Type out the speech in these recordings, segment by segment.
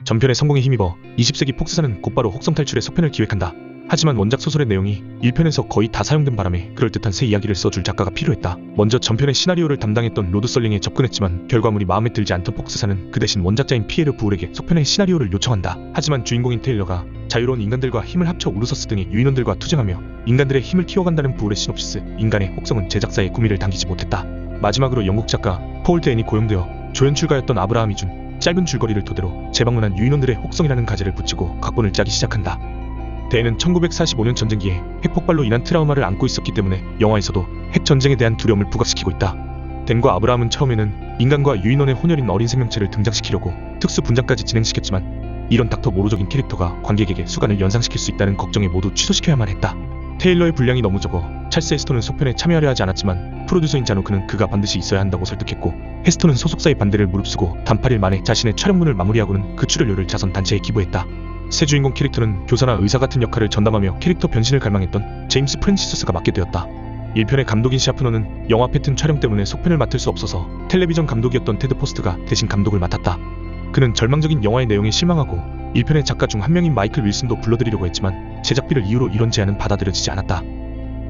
전편의 성공에 힘입어 20세기 폭스사는 곧바로 혹성 탈출의 속편을 기획한다. 하지만 원작 소설의 내용이 1편에서 거의 다 사용된 바람에 그럴듯한 새 이야기를 써줄 작가가 필요했다. 먼저 전편의 시나리오를 담당했던 로드 설링에 접근했지만 결과물이 마음에 들지 않던 폭스사는 그 대신 원작자인 피에르 부울에게 속편의 시나리오를 요청한다. 하지만 주인공인 테일러가 자유로운 인간들과 힘을 합쳐 우르서스 등의 유인원들과 투쟁하며 인간들의 힘을 키워간다는 부울의 시놉시스 인간의 혹성은 제작사의 구미를 당기지 못했다. 마지막으로 영국 작가 포울 데엔이 고용되어 조연출가였던 아브라함이 준 짧은 줄거리를 토대로 재방문한 유인원들의 혹성이라는 가제를 붙이고 각본을 짜기 시작한다. 데엔은 1945년 전쟁기에 핵폭발로 인한 트라우마를 안고 있었기 때문에 영화에서도 핵전쟁에 대한 두려움을 부각시키고 있다. 덴과 아브라함은 처음에는 인간과 유인원의 혼혈인 어린 생명체를 등장시키려고 특수 분장까지 진행시켰지만 이런 닥터 모로적인 캐릭터가 관객에게 수간을 연상시킬 수 있다는 걱정에 모두 취소시켜야만 했다. 테일러의 분량이 너무 적어 찰스 헤스톤은 속편에 참여하려 하지 않았지만 프로듀서인 자노크는 그가 반드시 있어야 한다고 설득했고 헤스톤은 소속사의 반대를 무릅쓰고 단 8일 만에 자신의 촬영문을 마무리하고는 그 출연료를 자선 단체에 기부했다. 새 주인공 캐릭터는 교사나 의사 같은 역할을 전담하며 캐릭터 변신을 갈망했던 제임스 프랜시스가 맡게 되었다. 1편의 감독인 샤프너는 영화 패튼 촬영 때문에 속편을 맡을 수 없어서 텔레비전 감독이었던 테드 포스트가 대신 감독을 맡았다. 그는 절망적인 영화의 내용에 실망하고 1편의 작가 중 한 명인 마이클 윌슨도 불러들이려고 했지만 제작비를 이유로 이런 제안은 받아들여지지 않았다.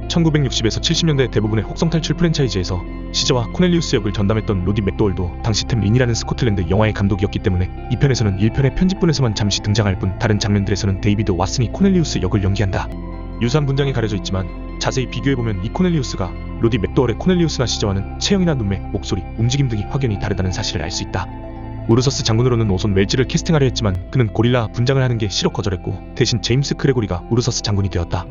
1960에서 70년대 대부분의 혹성 탈출 프랜차이즈에서 시저와 코넬리우스 역을 전담했던 로디 맥도월도 당시 템 린이라는 스코틀랜드 영화의 감독이었기 때문에 2편에서는 1편의 편집본에서만 잠시 등장할 뿐 다른 장면들에서는 데이비드 왓슨이 코넬리우스 역을 연기한다. 유사한 분장이 가려져 있지만 자세히 비교해보면 이 코넬리우스가 로디 맥도월의 코넬리우스나 시저와는 체형이나 눈매, 목소리, 움직임 등이 확연히 다르다는 사실을 알 수 있다. 우르서스 장군으로는 오손 웰즈를 캐스팅하려 했지만 그는 고릴라 분장을 하는 게 싫어 거절했고 대신 제임스 크레고리가 우르서스 장군이 되었다.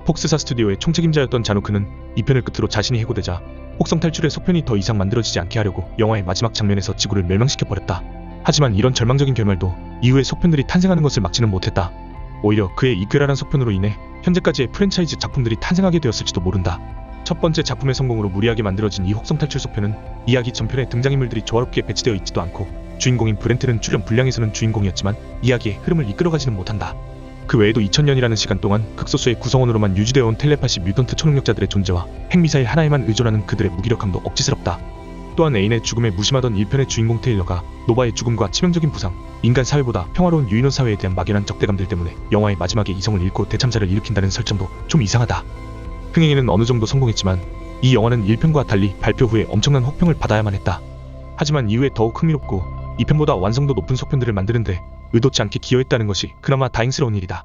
폭스사 스튜디오의 총책임자였던 자노크는 2편을 끝으로 자신이 해고되자 혹성 탈출의 속편이 더 이상 만들어지지 않게 하려고 영화의 마지막 장면에서 지구를 멸망시켜버렸다. 하지만 이런 절망적인 결말도 이후의 속편들이 탄생하는 것을 막지는 못했다. 오히려 그의 이끌어란 속편으로 인해 현재까지의 프랜차이즈 작품들이 탄생하게 되었을지도 모른다. 첫 번째 작품의 성공으로 무리하게 만들어진 이 혹성 탈출 속편은 이야기 전편의 등장인물들이 조화롭게 배치되어 있지도 않고 주인공인 브렌트는 출연 분량에서는 주인공이었지만 이야기의 흐름을 이끌어가지는 못한다. 그 외에도 2000년이라는 시간 동안 극소수의 구성원으로만 유지되어 온 텔레파시 뮤턴트 초능력자들의 존재와 핵미사일 하나에만 의존하는 그들의 무기력함도 억지스럽다. 또한 애인의 죽음에 무심하던 1편의 주인공 테일러가 노바의 죽음과 치명적인 부상, 인간 사회보다 평화로운 유인원 사회에 대한 막연한 적대감들 때문에 영화의 마지막에 이성을 잃고 대참사를 일으킨다는 설정도 좀 이상하다. 흥행에는 어느 정도 성공했지만 이 영화는 1편과 달리 발표 후에 엄청난 혹평을 받아야만 했다. 하지만 이후에 더욱 흥미롭고 2편보다 완성도 높은 속편들을 만드는데 의도치 않게 기여했다는 것이 그나마 다행스러운 일이다.